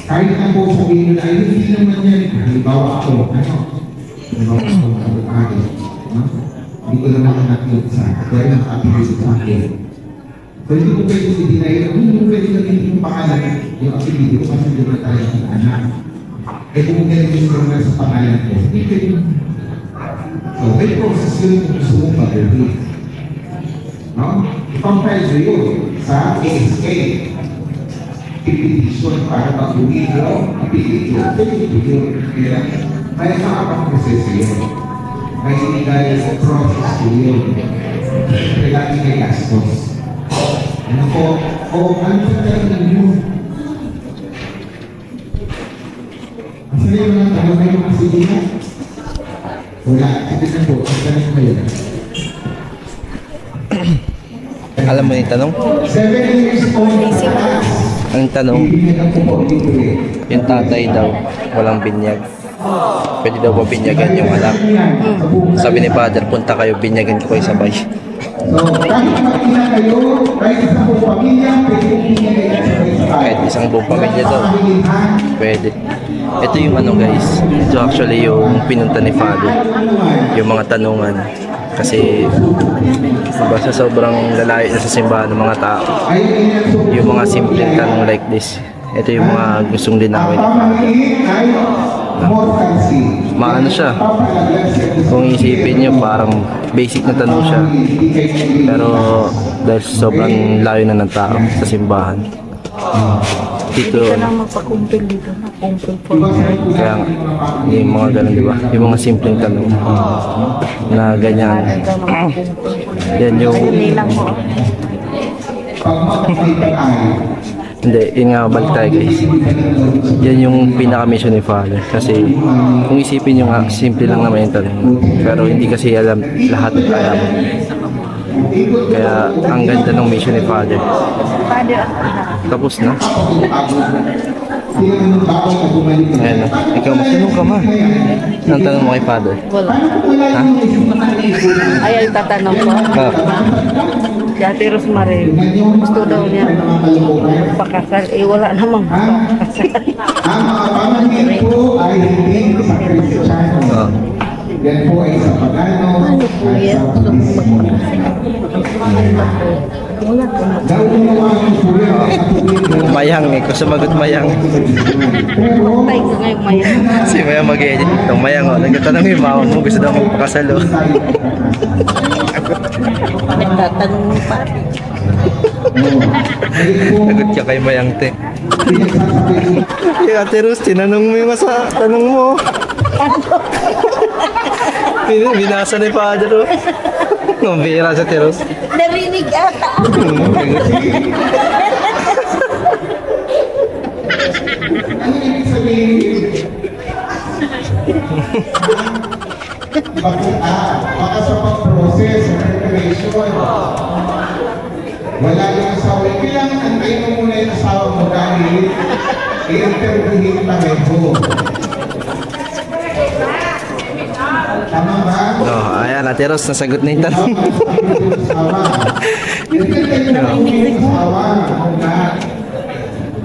Kahit na po sabihin nila, ay hindi naman yan. Halimbawa ako, hindi ko naman nakita pero nakapilid sa akin. So hindi ko pwede i-deny, hindi ko pwede sabihin yung pangalan, yung apelido kasi hindi ko tayo ng anak. Eh kung nire-register na sa pangalan ko, hindi pwede. So may process yun kung gusto mong pag-review. No? Ipang-file ko yun sa ASK. Petition para pag-uwi ko, apelido. Pwede yun. May nakapag-proseso yun. May illegal process ko yun. Kailangan may gastos. Ano po? Ano sa talagang ninyo? Ang sa'yo mga tanong na yung asili na? Wala. Ito na po. Ang tanong ko yun. Alam mo yung tanong? 7 years old. Ang tanong, yung tatay daw, walang binyag. Pwede daw ba binyagan yung anak? Sabi ni Father, punta kayo, binyagan ko kayo sabay. So, kahit mag-ina kayo, kahit isang buong pamilya, pwede kong pinigay sa Kahit isang buong pamilya daw. Pwede. Ito yung ano guys. Ito actually yung pinunta ni Father. Yung mga tanungan. Kasi basta sobrang lalayo na sa simbahan ng mga tao. Yung mga simpleng tanong like this. Ito yung mga gustong linawin ni Father. Maano siya. Kung isipin nyo, parang basic na tanong siya. Pero dahil sobrang layo na ng tao sa simbahan. Dito, Magpakumpil dito na. Kumpil po. kaya nga, yung mga ganun, di ba? Yung mga simpleng tanong na ganyan. Yan yung... Hindi, yun nga, balik tayo guys. Yan yung pinaka-mission ni Father. Kasi kung isipin nyo nga, simple lang naman yung tanong. Pero hindi kasi alam, lahat alam. Kaya ang ganda ng mission ni Father. Tapos na. Ayan na. Ikaw, magtanong ka ma. Anong tanong mo kay Father? Wala. Ha? Ay, tatanong ko. Ah, Si Ate Rosemary, gusto daw niya pakasal. Eh, wala namang pakasal. Ang mga pamangkin po ay hindi sa Kristiyano. ah. Yan po ay sa pagano, ay sa pagdisiplina. Nauunawaan po yan ang katuwid. Mayang eh. Kung sumagot Mayang. Patay ka ngayong maya. Si Mayang mag-edit. Itong Mayang oh. Nagtatanong yung mama mo. Gusto daw magpakasal oh. Nagtatanong mo pa. Nagot ka kay Mayang te. Ate Rose, tinanong mo yung tanong mo. Binasa ni Father oh. Ang bihira sa Ate Rose. Narinig ata. Ano ibig sabihin? Baka sa pag-process, sa preparation. Wala yung asawa. Kailangan antayin mo muna yung asawa mo dahil i-interviewin pareho. Tama ba? Oh, ayan, Ate Rose, nasagot na yung tanong. Asawa. Interviewin mo yung asawa.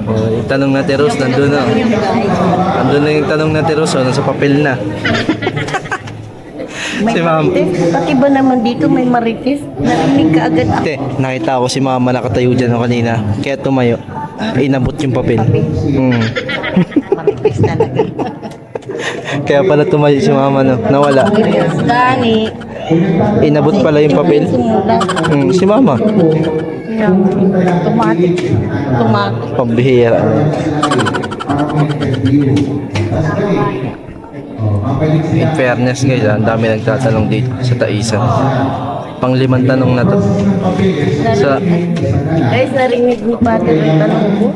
Oh, yung tanong na Ate Rose, nandun na. Nandun na yung tanong na Ate Rose, oh, nasa papel na. May Si Ma'am. marites. Pati ba naman dito may marites? Narinig ka agad ako. Ate, nakita ko si Mama nakatayo dyan no, kanina. Kaya tumayo. Inabot yung papel. Marites talaga. Kaya pala tumayo si Mama no. Nawala. Dani. Inabot pala yung papel. Sumula. Si Mama. Tumatik. Pambihira. In fairness guys, ang dami nagtatanong dito sa Taisan. Pang-limang tanong na to. Sa Guys, narinig ni Father ang tanong ko.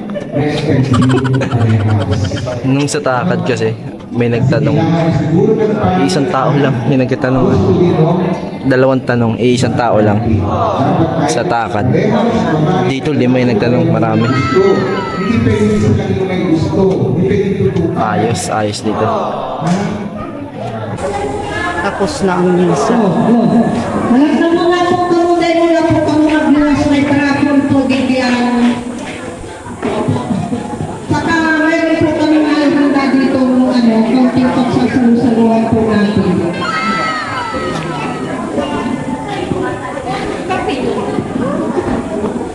nung sa Takad kasi may nagtanong. Isang tao lang may nagtatanong. Dalawang tanong, isang tao lang sa Takad. Dito 5 yung nagtanong, marami. Ayos dito. Tapos na ang misa. Malaksan mo nga po, kamunay mo na po kang mag-iwas may parapon po diyan. Saka meron po kami handa dito kaunting pagsasalusaluhan po natin.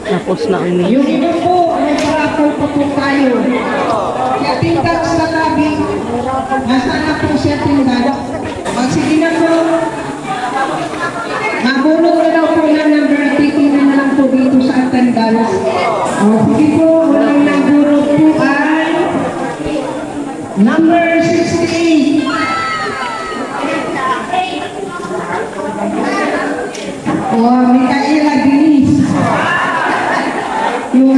Tapos na ang misa. Yung iba po, may parapon pa po tayo. Si Ating Dax na tabi, nasaan na po si Ating Dax? Sige na po. Nabulog na daw po ng number, titignan na lang po dito sa attendance. Sige po, walang nabulog po ay number 68. Micaela Denise. Yung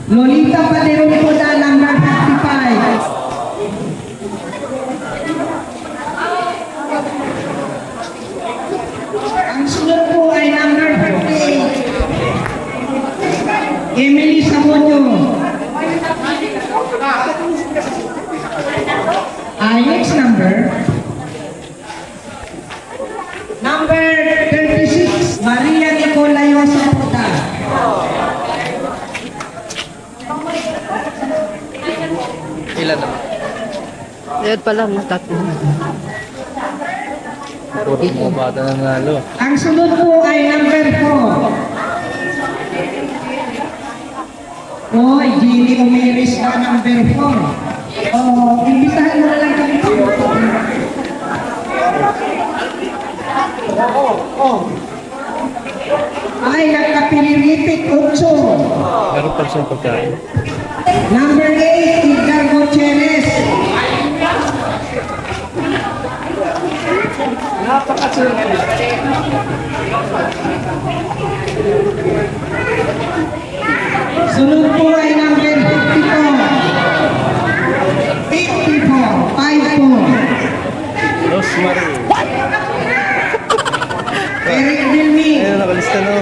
Lolita Padero Poda, number 55. Ang sunod po ay number 58. Emily Samonyo. Next number. Number 36, Maria Nicolayo Saputa. Ilan na? Ayan pa lang, tatlo. Puro mga bata na nanalo. Ang sunod po ay number 4. Oy, Ginny Umiris ka number 4. Oh, imbitahan mo na lang kami. Ay, nagkapiliritik, 8. Meron pa siyang pagkain. Number 8, Edgar Gutierrez. Sunod po ay number 54. 54. Rosemary. Eric Dilmi. Ayun, nakalista no.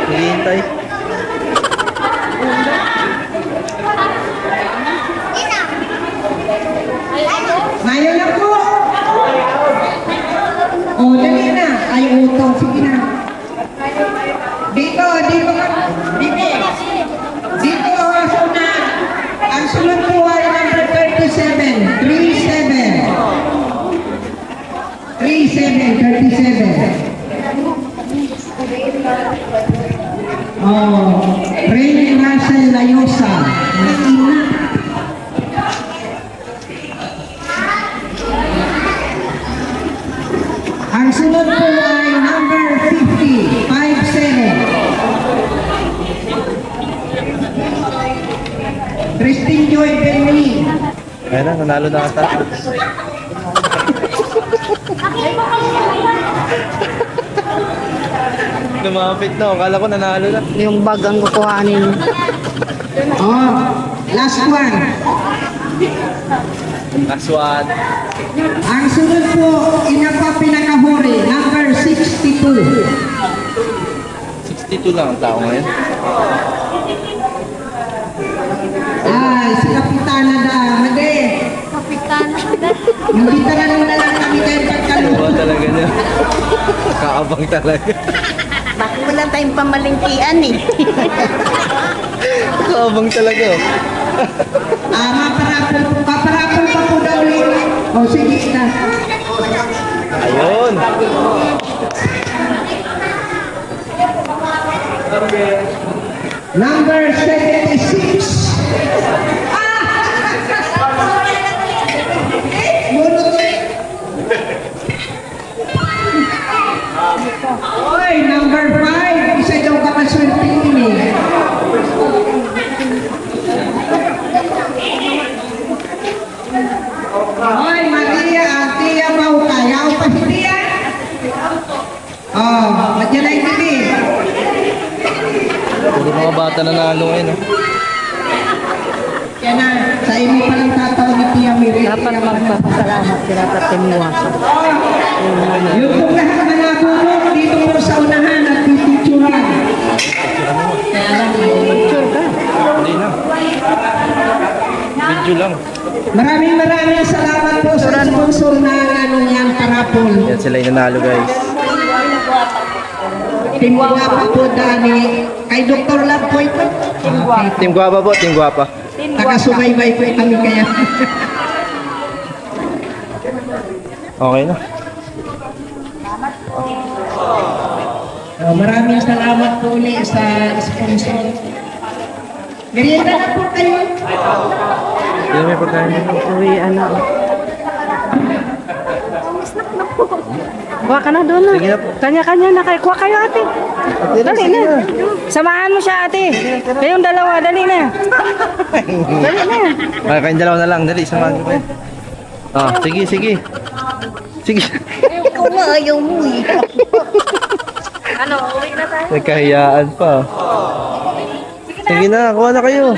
Naghihintay. Ngayon na po. O, dali na. Ay, utong. Sige na. Dito, dito ka. Dito. Dito, aso na. Ang sunod po ay number 37. 37. 37. Oh, Ray Russell Layosa. Ina. Ang sunod po ay number 50, 57. Christine Joy Benny. Ayun na, nanalo na ata. Lumapit na. Akala ko nanalo na. Yung bag ang kukuhanin. Oh, last one. Last one. Ang sunod po, inapa pinakahuri, number 62. 62 lang ang tao ngayon. Ay, si Kapitana da, made. Kapitana ka. Hindi talaga na lang kami kayo pagkaluto. Diba talaga niya? Kaabang talaga. Bakit wala tayong pamalingkian eh? Kaabang talaga. Paparapol pa po daw ulit. O, sige na. Ayun. Number 76. Oy, number 5. Isa daw ka maswertihin eh. Oy, Maria, Tia mau kayaw pa hindi yan? Oh, madyan ay hindi. Puro mga bata nanalo ngayon. No? Kaya na, sa inyo palang tatawag ni Tia Miri. Dapat magpapasalamat sila sa Timiwasa. Yung pong lahat na nabulog dito po sa unahan at pipicturan. Kaya lang, Sure ka? Hindi na. Video lang. maraming salamat po sa sponsor na ano yan, Parapol. Yan sila yung nanalo guys. Team Guapa po dani, kay Dr. Love po ito. Team Guapa po, Team Guapa. Nakasubaybay po kami kaya. Okay na. Maraming salamat po ulit sa sponsor. Merienda na po kayo. Hindi may pagkain. Uwi, ano. Kuha ka na doon na. Sige na po. Kanya-kanya na kayo. Kuha kayo ate. Dali na. Samahan mo siya ate. Kayong dalawa, dali na. Dali na. Ay, kayong dalawa na lang. Dali, samahan ko kayo. Ah, sige, sige. Sige. Ikaw nga, ayaw mo eh. Nagkahiyaan pa. Sige na, kuha na kayo.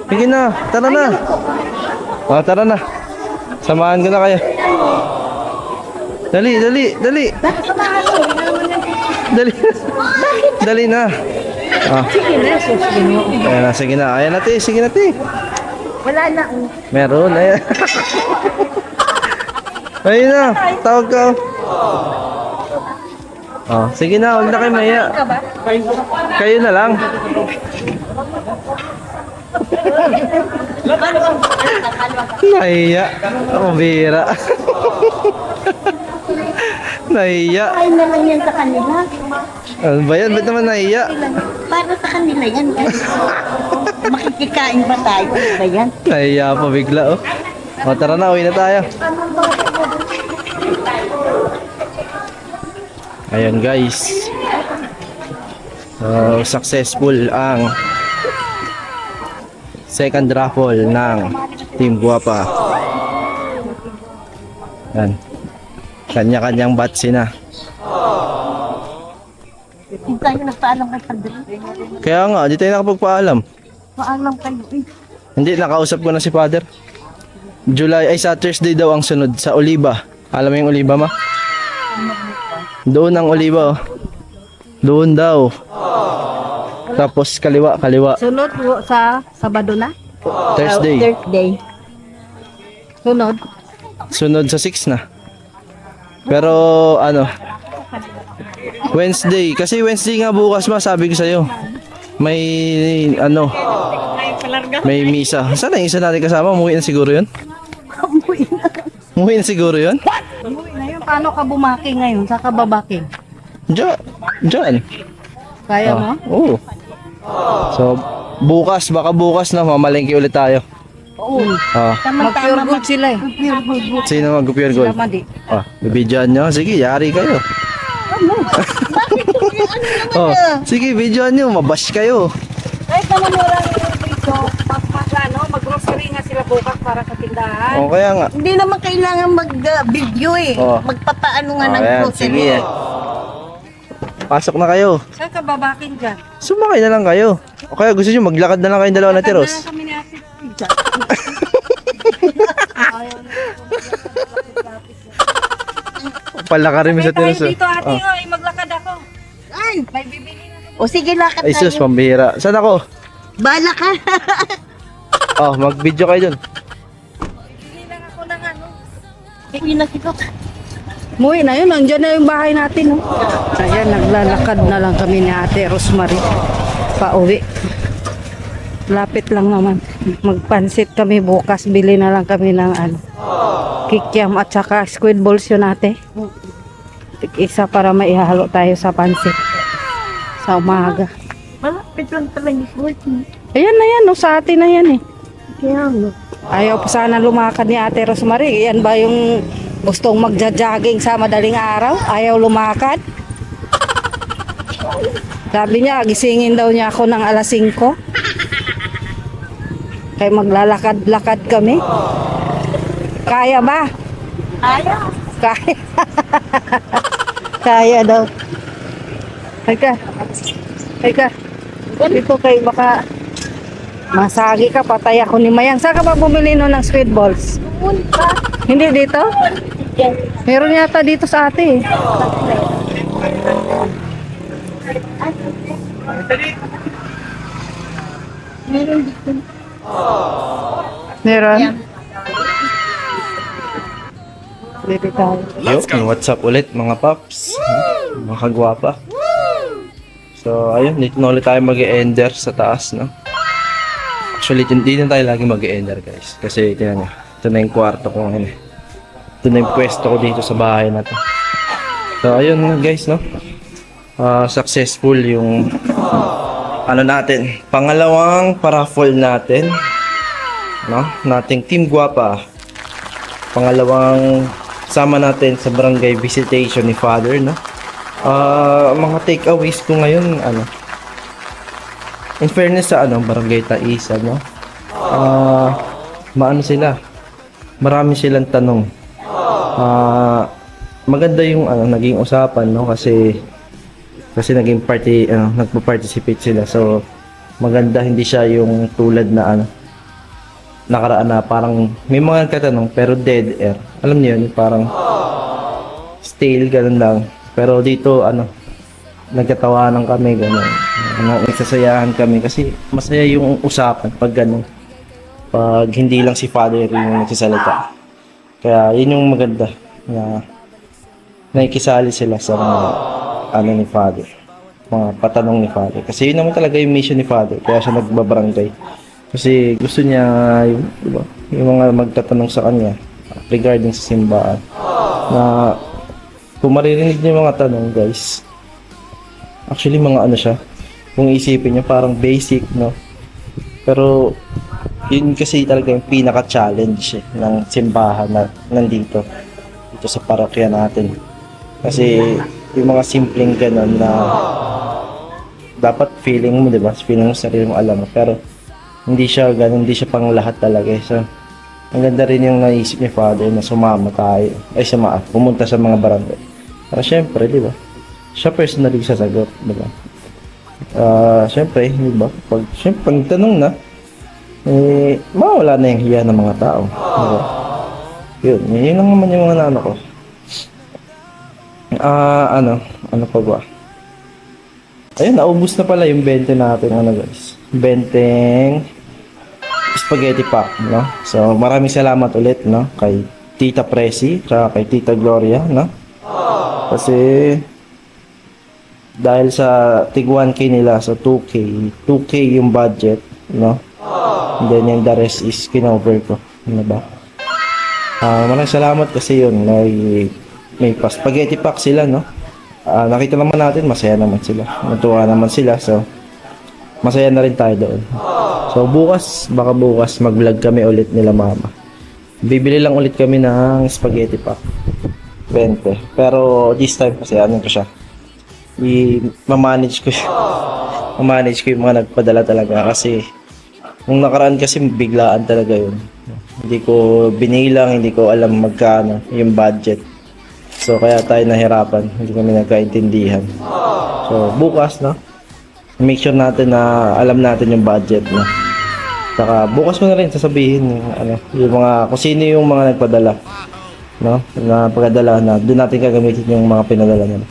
Sige na, tara na. O, tara na. Samahan ko na kayo. Dali, dali, dali. Dali. Dali na. Ah. Ayan na, sige na. Ayan na, te. Sige na, te. Wala na. Meron, ayan. Ayun na, tawag ka. Oh, sige na, huwag na kayo maya. Kayo na lang. Nahiya. Ako bira. Nahiya. Ay na lang yan sa kanila. Ano ba yan? Ba't naman nahiya? Para sa kanila yan. Makikikain ba tayo? Ano ba yan? Nahiya pa bigla, oh. O, tara na, uwi na tayo. Ayan, guys. So, successful ang second raffle ng Team Guapa. Yan. Kanya-kanyang batsi na. Hindi tayo nagpaalam kay Padre. Kaya nga, di tayo nakapagpaalam. Paalam kayo eh. Hindi, nakausap ko na si Father. Sa Thursday daw ang sunod sa Oliva. Alam mo yung Oliva, ma? Doon ang Oliva, oh. Doon daw. Tapos kaliwa. Sunod sa Sabado na? Thursday. Thursday. Sunod? Sunod sa 6 na. Pero ano, Wednesday. Kasi Wednesday nga bukas, ma, sabi ko sa'yo. May ano, may misa. Sana yung isa natin kasama, umuwi na siguro yun? Umuwi na siguro yun? Ngayon, paano ka bumaki ngayon? Sa kababaki? Diyan. Kaya mo? Oo. So, baka bukas na, mamalengke ulit tayo. Oo. Mag-pure gold sila eh. Sino mag-pure gold? Sila madi. Bibidyoan nyo. Sige, yari kayo. Sige, bidyoan nyo. Mabash kayo. Kahit naman wala dito, mag-grocery nga sila bukas para sa tindahan. O, kaya nga. Hindi naman kailangan mag-video eh. Oh. Magpapaano nga ng Ayan, grocery. sige. Pasok na kayo. Saan ka babakin dyan? Sumakay na lang kayo. O kaya gusto nyo, maglakad na lang kayong dalawa na tiros. Tanda na kami ni Ate Pizza. Palaka rin mo sa Tayo tiros. dito ate, oy, maglakad ako. Ay, May bibili na. o sige, lakad Ay sus, tayo. pambihira. Saan ako? Bala ka. Mag-video kayo dun. Bibili lang ako ng ano. Hindi na si Doc. Muwi na yun, nandiyan na yung bahay natin. Oh. Ayan, naglalakad na lang kami ni Ate Rosemary. Pauwi. Lapit lang naman. Magpansit kami bukas. Bili na lang kami ng ano, kikiam at saka squid balls yun ate. Isa para maihalo tayo sa pansit. Sa umaga. Malapit lang pala yung food. Ayan na yan, no, sa atin na yan eh. Kaya mo. Ayaw pa sana lumakad ni Ate Rosemary. Yan ba yung gustong magja-jogging sa madaling araw? Ayaw lumakad? Sabi niya, gisingin daw niya ako ng alas 5. Kaya maglalakad-lakad kami. Kaya ba? Ayaw. Kaya. Kaya daw. Teka. Dito kayo baka masagi ka, patay ako ni Mayang. Saan ka ba bumili nun ng squid balls? Hindi dito? Meron yata dito sa ate eh. Meron dito. Meron? Bili tayo. What's up ulit mga paps? Mga kagwapa. So, ayun, dito na ulit tayo mag-e-ender sa taas, no? Actually, hindi na tayo lagi mag-e-ender, guys. Kasi, tingnan nyo, ito na yung kwarto ko ngayon. Ito na yung pwesto ko dito sa bahay na to. So, ayun guys, no? Successful yung ano natin, pangalawang paraffle natin, no? Nating Team Guapa. Pangalawang sama natin sa barangay visitation ni Father, no? Mga takeaways ko ngayon, ano, in fairness sa ano, barangay Taisa, no? Maano sila, marami silang tanong. Maganda yung ano, naging usapan, no? Kasi naging party, nagpo-participate sila. So, maganda, hindi siya yung tulad na ano, nakaraan na parang may mga nagtatanong pero dead air. Alam niyo yun, parang stale, ganun lang. Pero dito, ano, nagkatawanan kami, ganun. Nagsasayahan kami kasi masaya yung usapan pag ganun. Pag hindi lang si Father yung nagsasalita. Kaya yun yung maganda na nakikisali sila sa mga ano ni Father, mga patanong ni Father. Kasi yun naman talaga yung mission ni Father, kaya siya nagbabarangay. Kasi gusto niya yung, diba, yung mga magtatanong sa kanya regarding sa simbahan. Na kung maririnig niyo yung mga tanong, guys, actually mga ano siya, kung isipin niyo parang basic, no? Pero yun kasi talaga yung pinaka-challenge ng simbahan na nandito dito sa parokya natin. Kasi yung mga simpleng ganun na dapat feeling mo, di ba? Feeling mo sarili mo alam mo. Pero hindi siya ganun, hindi siya pang lahat talaga. So, ang ganda rin yung naisip ni Father na sumama tayo. Pumunta sa mga barangay. Para syempre, di ba? Siya personally sasagot, di ba? Syempre, di ba? Pag tanong na, mawala na yung hiya ng mga tao. Diba? Yun lang naman yung mga naano ko. Ano pa ba? Ayun, naubos na pala yung 20 natin, guys. 20 spaghetti pack, no? So, maraming salamat ulit, no? Kay Tita Presi, at kay Tita Gloria, no? Kasi, dahil sa tig 1K nila, so 2K yung budget, no? And then yung the rest is kinover ko. Ano ba? Maraming salamat kasi yun. May spaghetti pack sila, no? Nakita naman natin, masaya naman sila. Natuwa naman sila. So, masaya na rin tayo doon. So, baka bukas mag-vlog kami ulit nila mama. Bibili lang ulit kami ng spaghetti pack. 20. Pero this time kasi ano ko siya. Mamanage ko yung mga nagpadala talaga kasi nung nakaraan kasi biglaan talaga yun. Hindi ko binilang, hindi ko alam magkano yung budget. So kaya tayo nahirapan, hindi kami nagkaintindihan. So bukas, no? Make sure natin na alam natin yung budget, no? Saka bukas ko na rin sasabihin yung mga kung sino yung mga nagpadala, no? Na pagdala na doon natin gagamitin yung mga pinadala nila.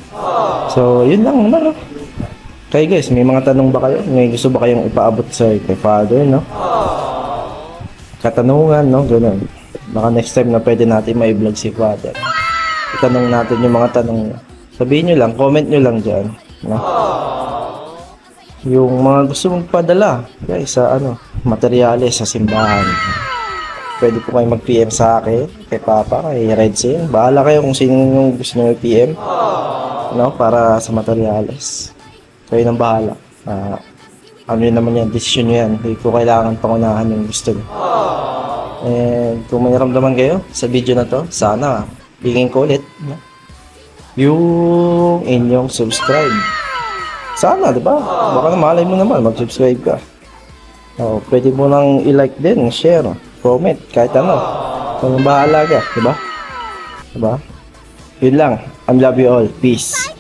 So yun lang, no? Kayo guys, may mga tanong ba kayo? May gusto ba kayong ipaabot sa kay Father, no? Katanungan, no? Ganun. Baka next time na pwede natin ma-vlog si Father. Itanong natin yung mga tanong. Sabihin nyo lang, comment nyo lang dyan, no? Yung mga gusto mong padala, guys, sa materyales sa simbahan. Pwede po kayo mag-PM sa akin, kay Papa, kay Redsin. Bahala kayo kung sino yung gusto nyo i-PM, no? Para sa materyales. Kayo nang bahala. Ano yun naman yan, desisyon nyo yan. Hindi ko kailangan pangunahan yung gusto nyo. And kung may naramdaman kayo sa video na to, sana hingin ko ulit, no? Yung inyong subscribe. Sana, di ba? Baka na malay mo naman, mag-subscribe ka. Pwede mo nang i-like din, share, comment, kahit ano. Kung bahala ka, di ba? Diba? Yun lang. I love you all. Peace.